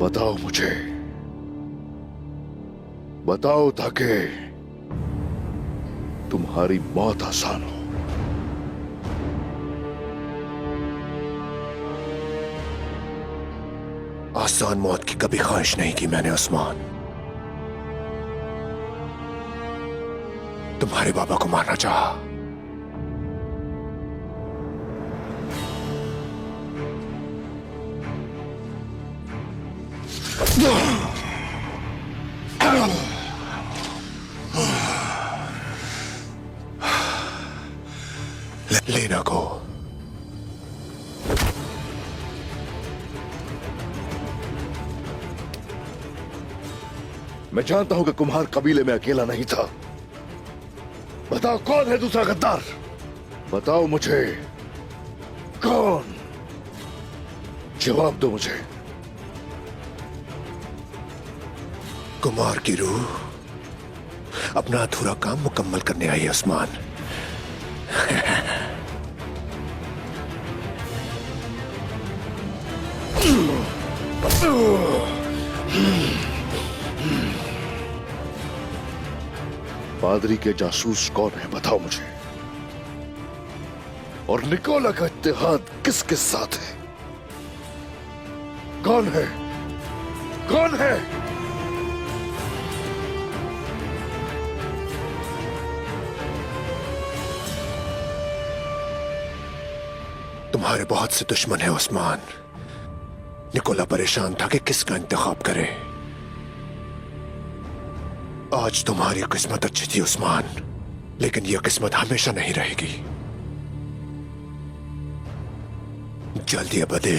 बताओ मुझे, बताओ ताकि तुम्हारी मौत आसान हो। आसान मौत की कभी ख्वाहिश नहीं की मैंने उस्मान। तुम्हारे बाबा को मारना चाहा, लेना को। मैं जानता हूं कि कुम्हार कबीले में अकेला नहीं था। बताओ कौन है दूसरा गद्दार? बताओ मुझे कौन? जवाब दो मुझे। कुमार की रूह अपना अधूरा काम मुकम्मल करने आई है उस्मान। पादरी के जासूस कौन है बताओ मुझे, और निकोला का इत्तेहाद किसके साथ है? कौन है? कौन है? तुम्हारे बहुत से दुश्मन है उस्मान। निकोला परेशान था कि किसका इंतखाब करे। आज तुम्हारी किस्मत अच्छी थी उस्मान, लेकिन यह किस्मत हमेशा नहीं रहेगी। जल्दी अबदे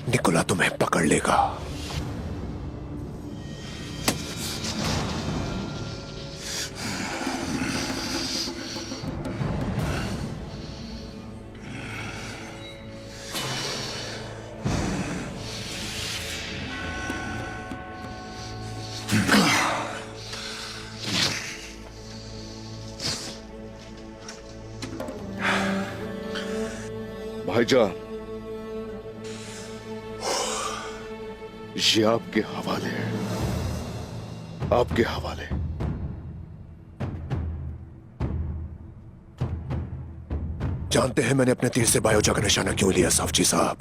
निकोला तुम्हें पकड़ लेगा। भाईजान, ये आपके हवाले है, आपके हवाले। जानते हैं मैंने अपने तीर से बायोजा का निशाना क्यों लिया साफजी साहब?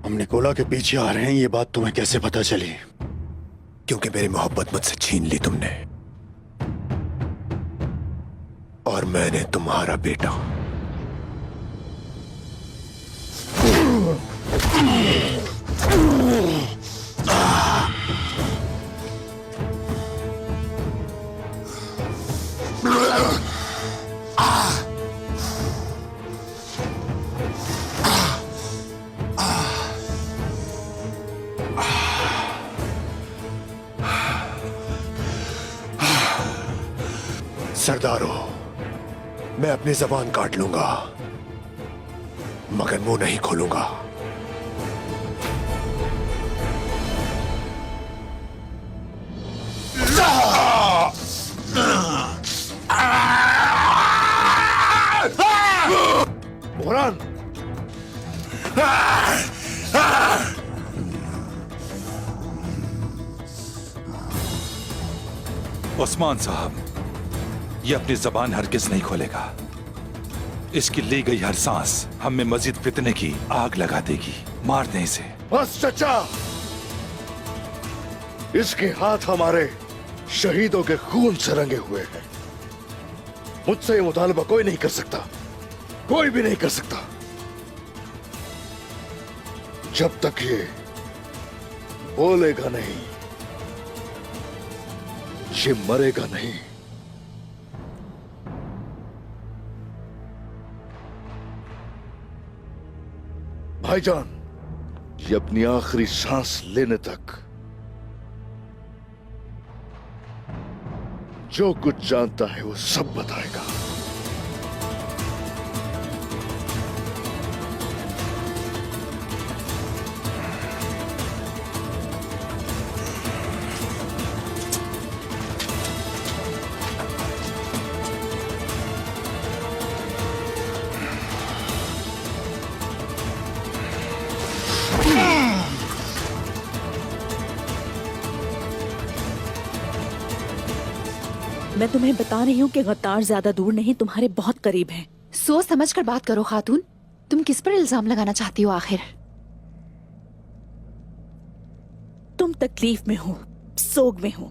हम निकोला के पीछे आ रहे हैं, ये बात तुम्हें कैसे पता चली? क्योंकि मेरी मोहब्बत मुझसे छीन ली तुमने, और मैंने तुम्हारा बेटा। सरदारों, मैं अपनी जबान काट लूंगा मगर मुंह नहीं खोलूंगा। बुहरान, उस्मान साहब, ये अपनी जबान हरगिज नहीं खोलेगा। इसकी ली गई हर सांस हम में मजीद फितने की आग लगा देगी। मार दें इसे। बस चचा, इसके हाथ हमारे शहीदों के खून से रंगे हुए हैं। मुझसे ये मुतालबा कोई नहीं कर सकता, कोई भी नहीं कर सकता। जब तक ये बोलेगा नहीं, ये मरेगा नहीं। भाईजान, ये अपनी आखिरी सांस लेने तक जो कुछ जानता है वो सब बताएगा। मैं तुम्हें बता रही हूँ कि गद्दार ज्यादा दूर नहीं, तुम्हारे बहुत करीब है। सोच समझ कर बात करो खातून। तुम किस पर इल्जाम लगाना चाहती हो आखिर? तुम तकलीफ में हो, सोग में हो,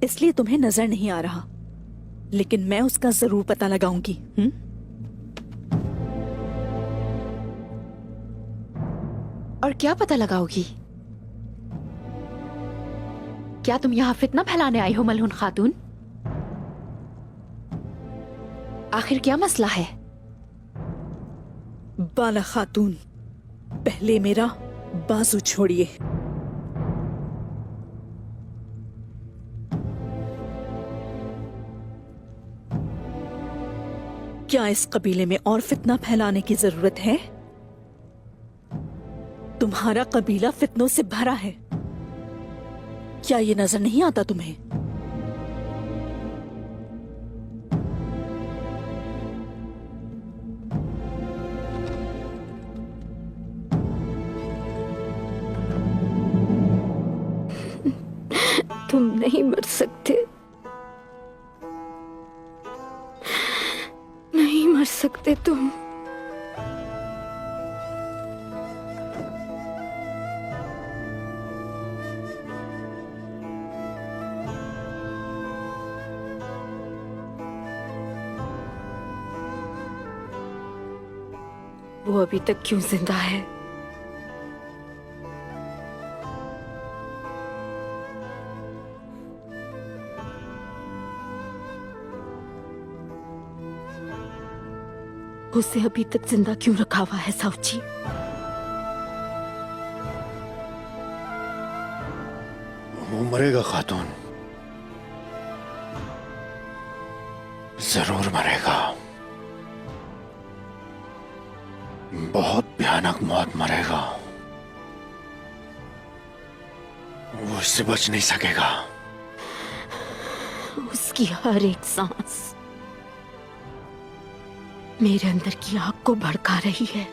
इसलिए तुम्हें नजर नहीं आ रहा, लेकिन मैं उसका जरूर पता लगाऊंगी। और क्या पता लगाओगी? क्या तुम यहाँ फितना फैलाने आई हो मलहून खातून? आखिर क्या मसला है? बाला खातून, पहले मेरा बाजू छोड़िए। क्या इस कबीले में और फितना फैलाने की जरूरत है? तुम्हारा कबीला फितनों से भरा है, क्या ये नजर नहीं आता तुम्हें? तुम नहीं मर सकते, नहीं मर सकते तुम। वो अभी तक क्यों जिंदा है? उसे अभी तक जिंदा क्यों रखा हुआ है साउची? वो मरेगा खातून, जरूर मरेगा। बहुत भयानक मौत मरेगा। वो इससे बच नहीं सकेगा। उसकी हर एक सांस मेरे अंदर की आग को भड़का रही है।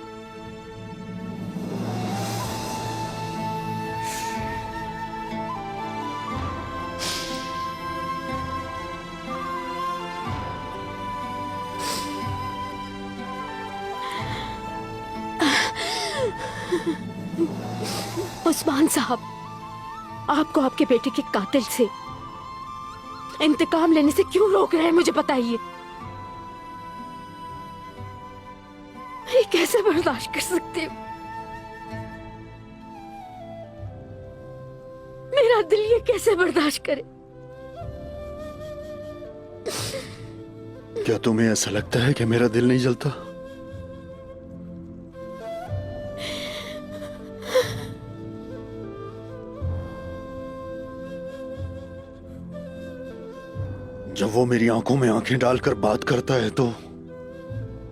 उस्मान साहब, आपको आपके बेटे के कातिल से इंतकाम लेने से क्यों रोक रहे हैं, मुझे बताइए। ये कैसे बर्दाश्त कर सकते हो? मेरा दिल ये कैसे बर्दाश्त करे? क्या तुम्हें ऐसा लगता है कि मेरा दिल नहीं जलता? जब वो मेरी आंखों में आंखें डालकर बात करता है तो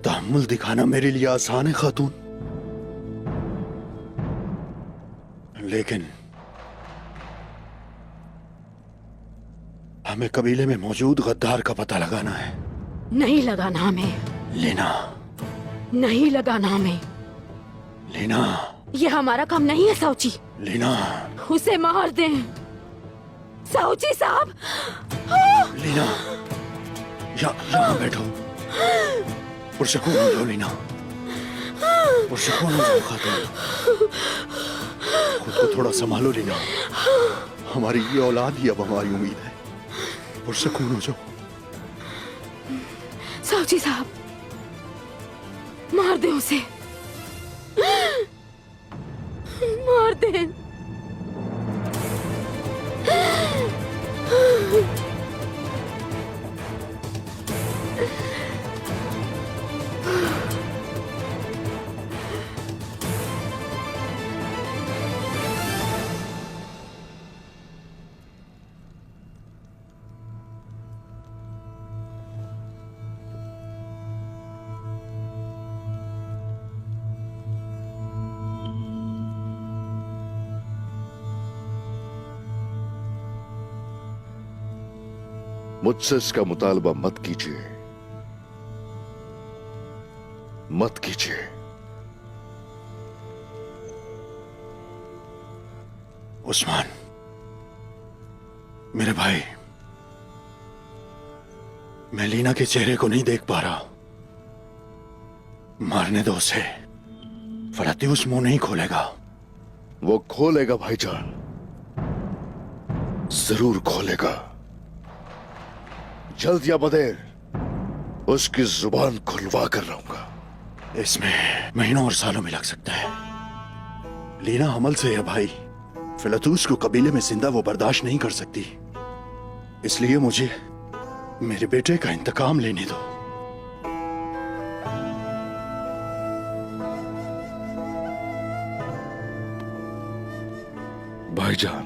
तहम्मुल दिखाना मेरे लिए आसान है खातून, लेकिन हमें कबीले में मौजूद गद्दार का पता लगाना है। नहीं लगाना हमें, लेना, नहीं लगाना हमें। लेना, ये हमारा काम नहीं है साउची। लेना, उसे मार दें साउची साहब। लीना, यहाँ बैठो। पुरसकून हो जाओ लीना, पुरसकून हो जाओ खातून। खुद को थोड़ा संभालो लीना, हमारी ये औलाद ही अब हमारी उम्मीद है। पुरसकून हो जाओ। साउची साहब, मार दे उसे, मार दे। मुझसे इसका मुतालबा मत कीजिए, मत कीजिए। उस्मान, मेरे भाई, मैं लीना के चेहरे को नहीं देख पा रहा। मारने दो उसे। फलात्यूस मुंह नहीं खोलेगा। वो खोलेगा भाईजान, जरूर खोलेगा। जल्द या बदेर उसकी जुबान खुलवा कर रहूंगा। इसमें महीनों और सालों में लग सकता है। लीना हमल से है भाई। फिलतूस को कबीले में जिंदा वो बर्दाश्त नहीं कर सकती। इसलिए मुझे मेरे बेटे का इंतकाम लेने दो। भाईजान,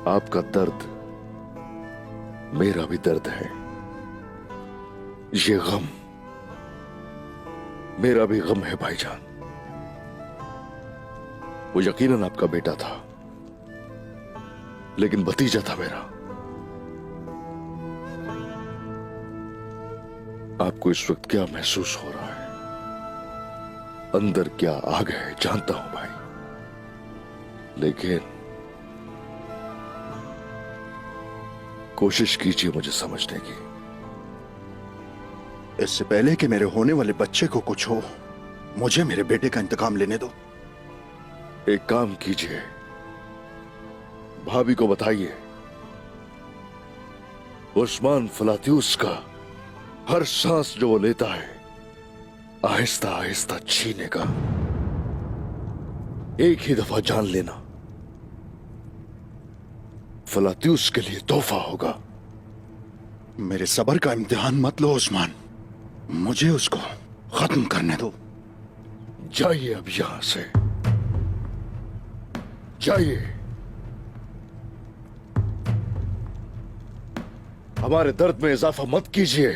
आपका दर्द मेरा भी दर्द है। ये गम मेरा भी गम है भाईजान। वो यकीनन आपका बेटा था, लेकिन भतीजा था मेरा। आपको इस वक्त क्या महसूस हो रहा है, अंदर क्या आग है, जानता हूं भाई, लेकिन कोशिश कीजिए मुझे समझने की। इससे पहले कि मेरे होने वाले बच्चे को कुछ हो, मुझे मेरे बेटे का इंतकाम लेने दो। एक काम कीजिए, भाभी को बताइए उस्मान फलात्यूस का हर सांस जो वो लेता है आहिस्ता आहिस्ता छीनेगा। एक ही दफा जान लेना फलात्यूस के लिए तोहफा होगा। मेरे सब्र का इम्तिहान मत लो उस्मान। मुझे उसको खत्म करने दो। जाइए अब यहां से, जाइए। हमारे दर्द में इजाफा मत कीजिए।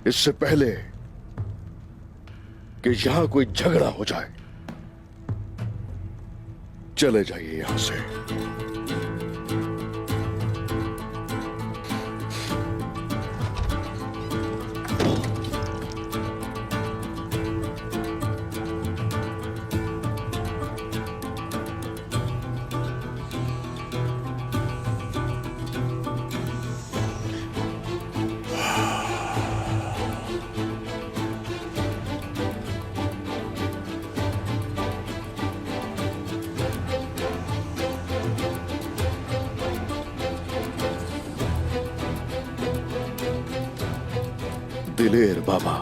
इससे पहले कि यहां कोई झगड़ा हो जाए, चले जाइए यहां से। दिलेर बाबा,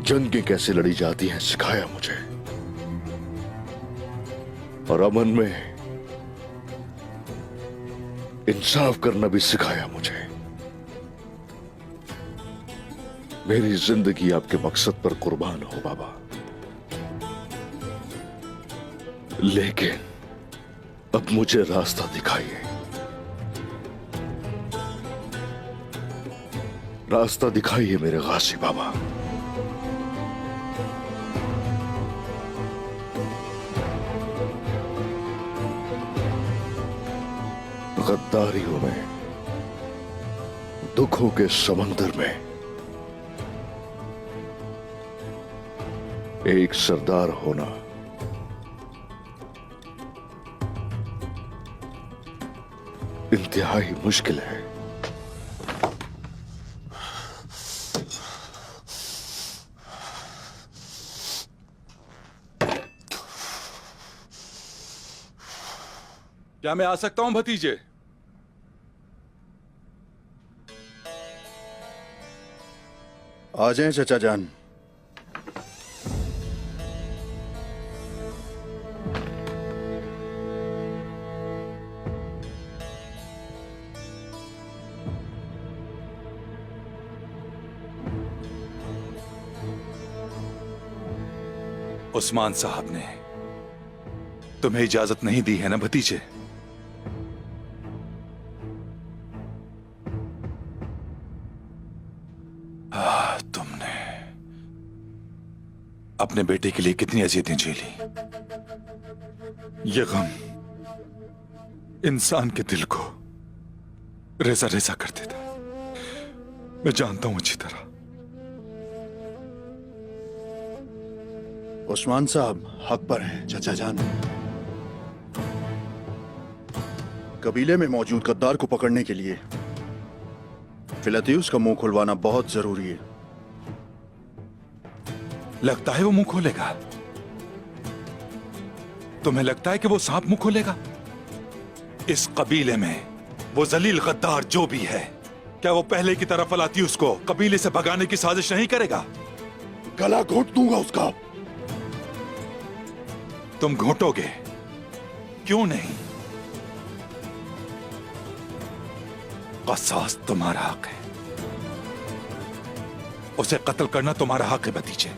जंगें कैसे लड़ी जाती हैं सिखाया मुझे, और अमन में इंसाफ करना भी सिखाया मुझे। मेरी जिंदगी आपके मकसद पर कुर्बान हो बाबा, लेकिन अब मुझे रास्ता दिखाइए। रास्ता दिखाइए मेरे गासी बाबा। गद्दारियों में, दुखों के समंदर में एक सरदार होना इंतहाई मुश्किल है। क्या मैं आ सकता हूं भतीजे? आ जाएं चचा जान। उस्मान साहब ने तुम्हें इजाजत नहीं दी है ना भतीजे? तुमने अपने बेटे के लिए कितनी अजियतें झेली। ये गम इंसान के दिल को रेजा रेजा कर देता। मैं जानता हूं अच्छी तरह। उस्मान साहब हक पर हैं चाचा जान। कबीले में मौजूद गद्दार को पकड़ने के लिए फिलतीयुस का मुंह खुलवाना बहुत जरूरी है। लगता है वो मुंह खोलेगा? तुम्हें लगता है कि वो सांप मुंह खोलेगा? इस कबीले में वो जलील गद्दार जो भी है, क्या वो पहले की तरह फिलतीयुस को कबीले से भगाने की साजिश नहीं करेगा? गला घोट दूंगा उसका। तुम घोटोगे? क्यों नहीं? कसास तुम्हारा हक है, उसे कत्ल करना तुम्हारा हक है भतीजे।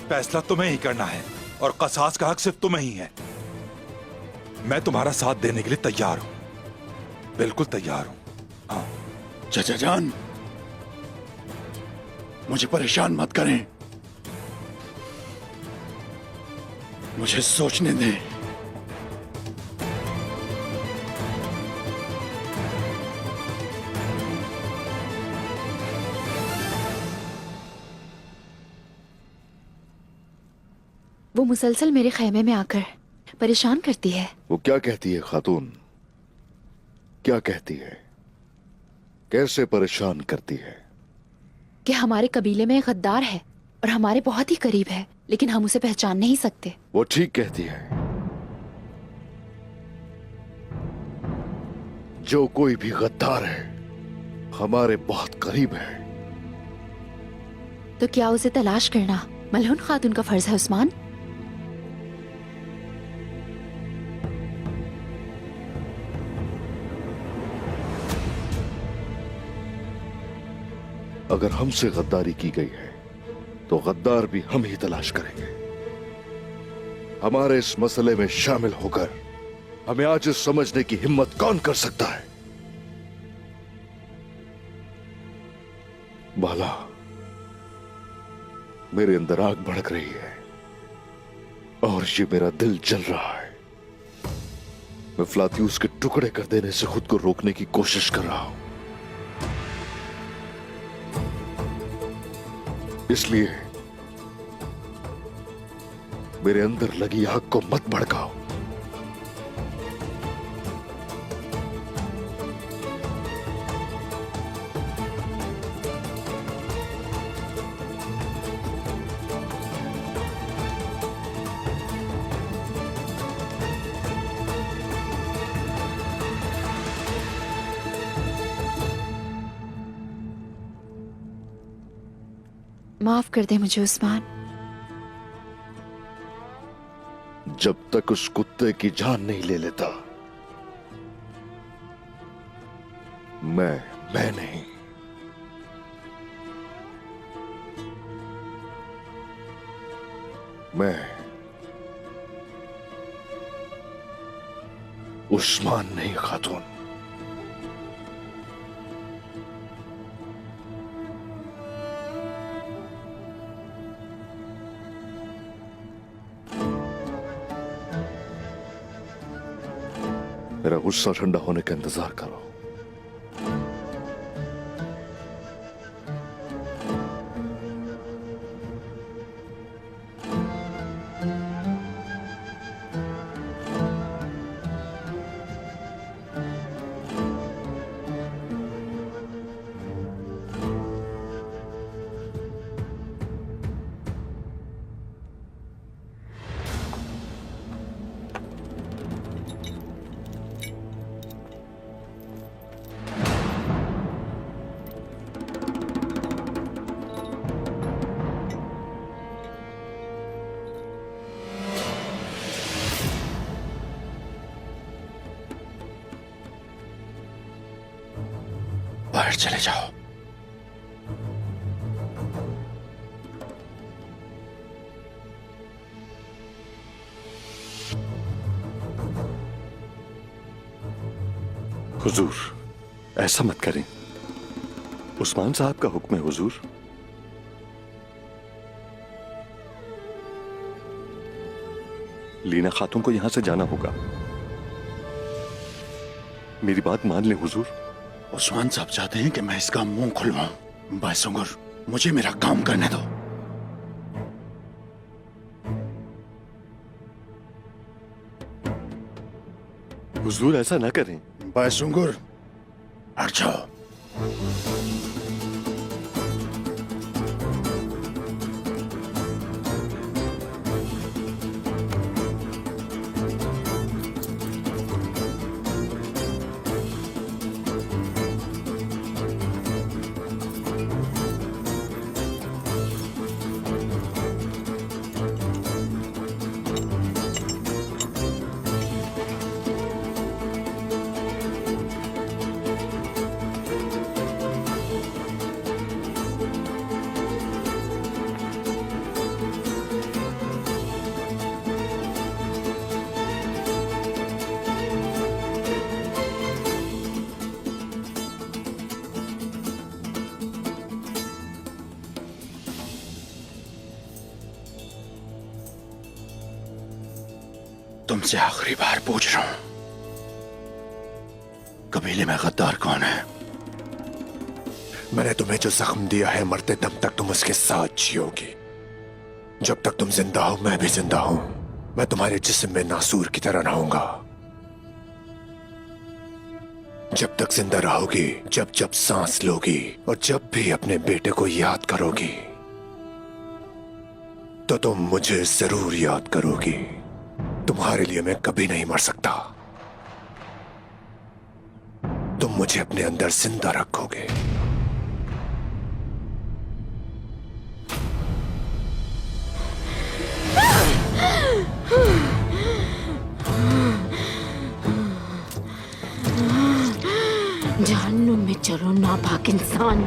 फैसला तुम्हें ही करना है और कसास का हक सिर्फ तुम्हें ही है। मैं तुम्हारा साथ देने के लिए तैयार हूं, बिल्कुल तैयार हूं। हाँ चाचा जान, मुझे परेशान मत करें, मुझे सोचने दें। वो मुसलसल मेरे खेमे में आकर परेशान करती है। वो क्या कहती है खातून? क्या कहती है? कैसे परेशान करती है? कि हमारे कबीले में एक गद्दार है और हमारे बहुत ही करीब है, लेकिन हम उसे पहचान नहीं सकते। वो ठीक कहती है। जो कोई भी गद्दार है हमारे बहुत करीब है। तो क्या उसे तलाश करना मलहून खातून का फर्ज है उस्मान? अगर हमसे गद्दारी की गई है तो गद्दार भी हम ही तलाश करेंगे। हमारे इस मसले में शामिल होकर हमें आज इस समझने की हिम्मत कौन कर सकता है? बाला, मेरे अंदर आग भड़क रही है और ये मेरा दिल जल रहा है। मैं फिलतीयुस के टुकड़े कर देने से खुद को रोकने की कोशिश कर रहा हूं। इसलिए मेरे अंदर लगी आग को मत भड़काओ। माफ कर दे मुझे उस्मान। जब तक उस कुत्ते की जान नहीं ले लेता मैं नहीं। मैं उस्मान नहीं खातून। मेरा गुस्सा ठंडा होने का इंतजार करो। बाहर चले जाओ। हुजूर, ऐसा मत करें। उस्मान साहब का हुक्म है हुजूर। लीना खातून को यहां से जाना होगा। मेरी बात मान लें हुजूर। उस्मान साहब चाहते हैं कि मैं इसका मुंह खुलवाऊं। बायसुंगर, मुझे मेरा काम करने दो। हुजूर ऐसा ना करें। बायसुंगुर, हट जाओ। तुमसे आखिरी बार पूछ रहा हूं, कबीले में गद्दार कौन है? मैंने तुम्हें जो जख्म दिया है, मरते दम तक तुम उसके साथ जियोगी। जब तक तुम जिंदा हो मैं भी जिंदा हूं। मैं तुम्हारे जिस्म में नासूर की तरह रहूंगा। जब तक जिंदा रहोगी, जब जब सांस लोगी और जब भी अपने बेटे को याद करोगी, तो तुम मुझे जरूर याद करोगी। तुम्हारे लिए मैं कभी नहीं मर सकता। तुम मुझे अपने अंदर जिंदा रखोगे। जहन्नुम में चलो नापाक इंसान।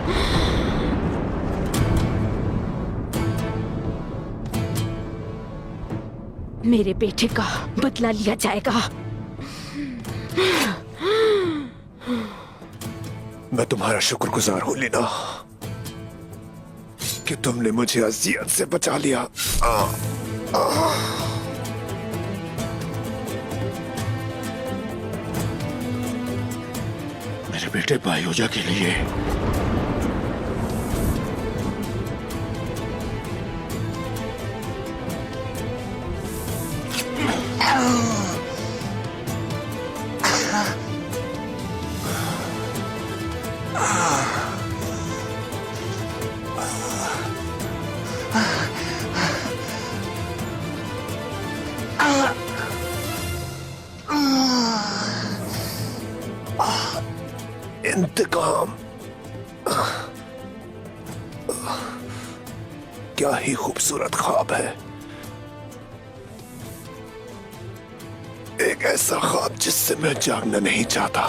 मेरे बेटे का बदला लिया जाएगा। मैं तुम्हारा शुक्रगुजार हूं लीना, कि तुमने मुझे अजियत से बचा लिया। मेरे बेटे बायोजा के लिए इंतकाम। क्या ही खूबसूरत ख्वाब है। एक ऐसा ख्वाब जिससे मैं जागना नहीं चाहता।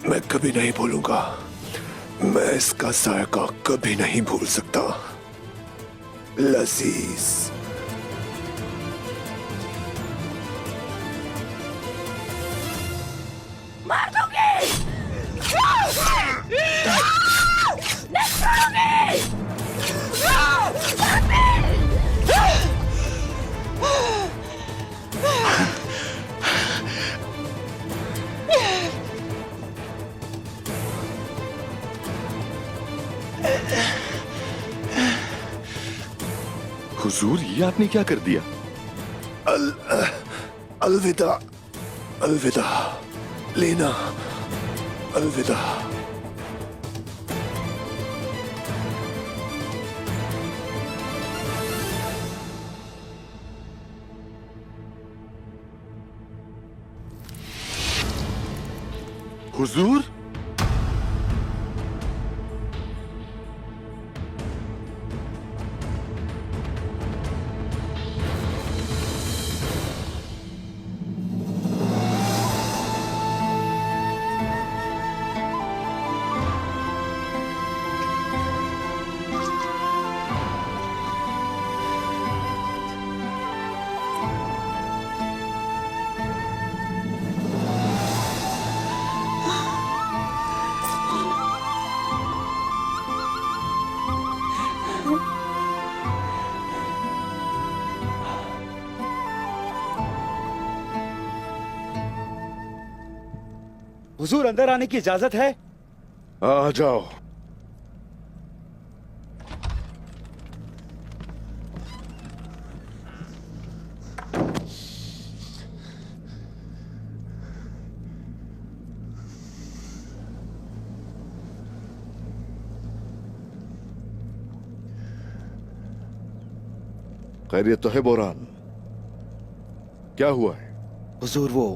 मैं कभी नहीं भूलूंगा। मैं इसका जायका कभी नहीं भूल सकता। लजीज। मार दूंगी। नहीं हुजूर, ये आपने क्या कर दिया? अलविदा, अलविदा लीना, अलविदा। हुजूर, हुजूर, अंदर आने की इजाजत है? आ जाओ। खैरियत तो है बोरान? क्या हुआ है? हुजूर वो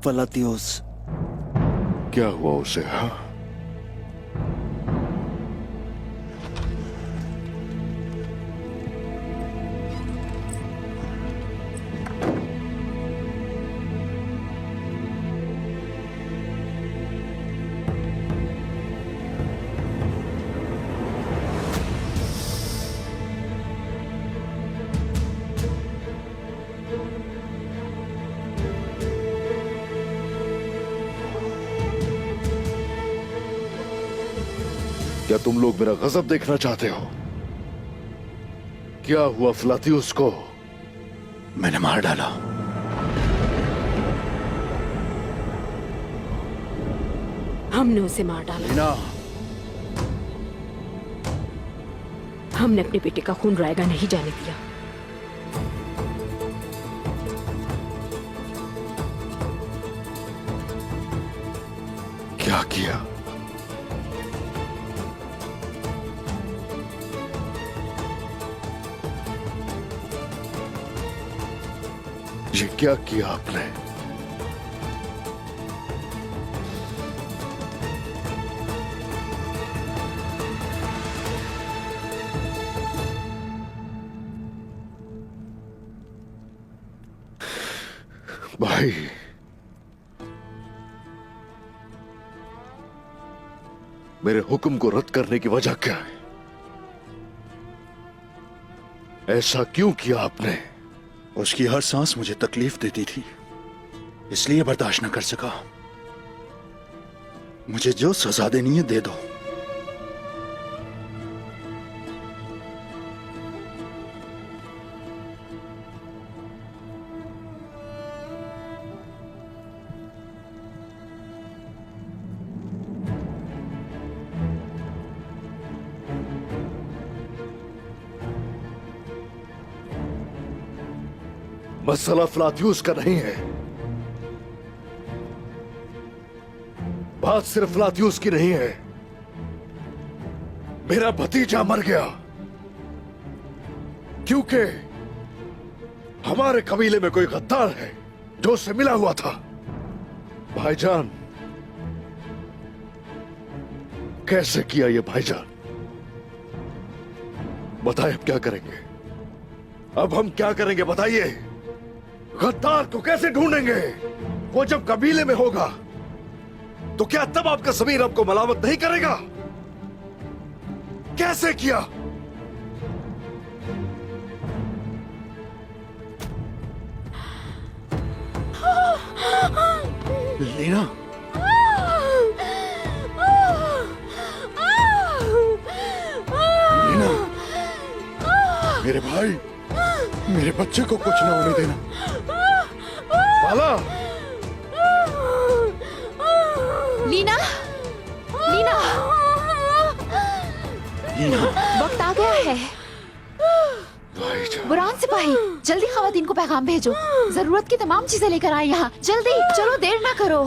फलातियोस। क्या हुआ उसे? हाँ, क्या तुम लोग मेरा गजब देखना चाहते हो? क्या हुआ फ्लातियुस को? मैंने मार डाला। हमने उसे मार डाला। लीना, हमने अपने बेटे का खून रायगा नहीं जाने दिया। क्या किया? ये क्या किया आपने? भाई, मेरे हुक्म को रद्द करने की वजह क्या है? ऐसा क्यों किया आपने? उसकी हर सांस मुझे तकलीफ देती थी, इसलिए बर्दाश्त न कर सका। मुझे जो सजा देनी है दे दो। मसला फ्लातियुस का नहीं है। बात सिर्फ फ्लातियुस की नहीं है। मेरा भतीजा मर गया क्योंकि हमारे कबीले में कोई गद्दार है जो उससे मिला हुआ था। भाईजान, कैसे किया ये भाईजान? बताए अब क्या करेंगे? अब हम क्या करेंगे बताइए? गद्दार को कैसे ढूंढेंगे? वो जब कबीले में होगा तो क्या तब आपका ज़मीर आपको मलामत नहीं करेगा? कैसे किया? लीना, लीना, मेरे भाई, मेरे बच्चे को कुछ न होने देना। बाला, लीना, लीना, लीना, वक्त आ गया है। भाईजान, बुरान सिपाही, जल्दी खवातीन को पैगाम भेजो। जरूरत की तमाम चीजें लेकर आए यहाँ। जल्दी चलो, देर ना करो।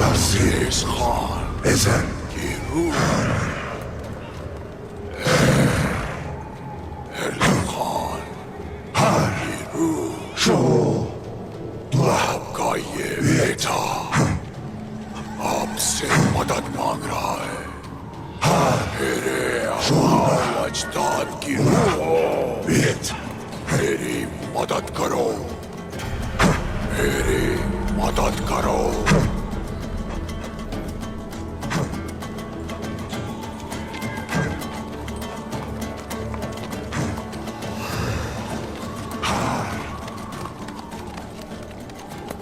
Aziz Khan ezen ki ruh Erlan Khan hali ruh Şo Doab का ये बेटा आपसे मदद मांग रहा है। मेरे अजदाद की रूह, मेरी मदद करो, मेरी मदद करो।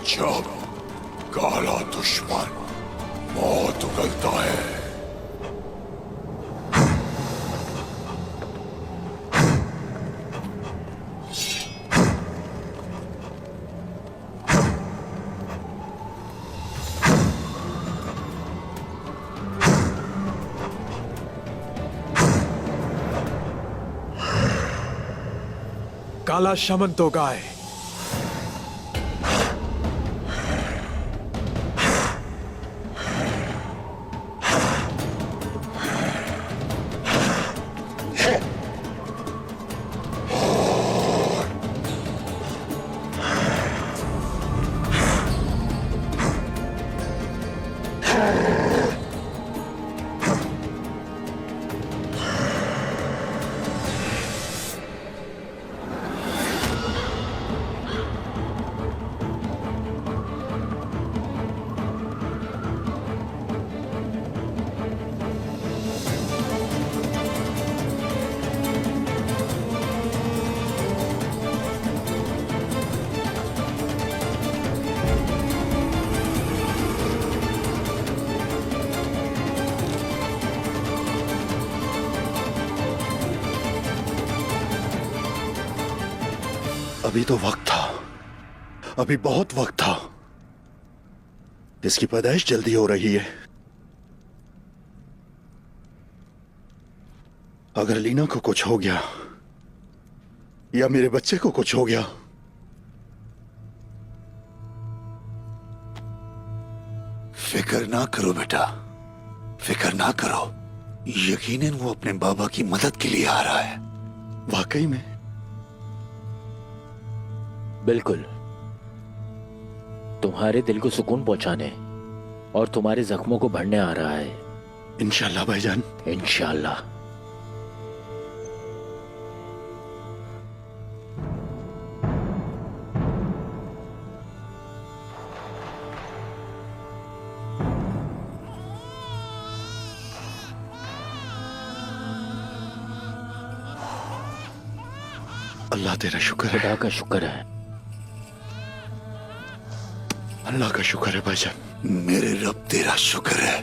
जब काला दुश्मन बहुत उगलता है। काला शमन तो गाय। अभी तो वक्त था, अभी बहुत वक्त था। इसकी पैदाइश जल्दी हो रही है। अगर लीना को कुछ हो गया या मेरे बच्चे को कुछ हो गया, फिक्र ना करो बेटा, फिक्र ना करो। यकीनन वो अपने बाबा की मदद के लिए आ रहा है। वाकई में? बिल्कुल, तुम्हारे दिल को सुकून पहुंचाने और तुम्हारे जख्मों को भरने आ रहा है। इंशाल्लाह भाईजान, इंशाल्लाह। अल्लाह तेरा शुक्र है। खुदा का शुक्र है। अल्लाह का शुक्र है भाईजान। मेरे रब तेरा शुक्र है।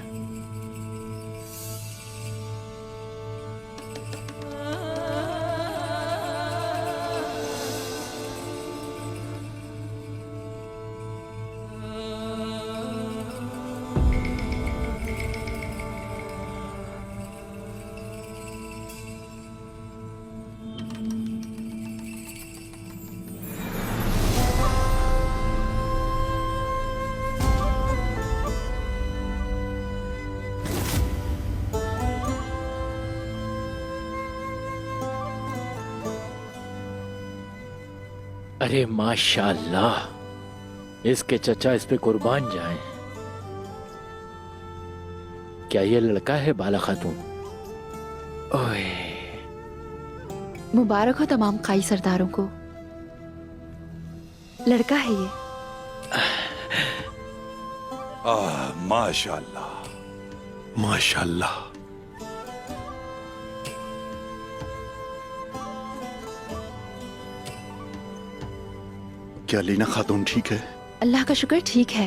अरे माशाल्लाह, इसके चचा इस पे कुर्बान जाएं। क्या ये लड़का है बाला खातून? ओए, मुबारक हो तमाम काई सरदारों को। लड़का है ये। माशाल्लाह। माशाल्लाह। क्या लीना खातून ठीक है? अल्लाह का शुक्र ठीक है।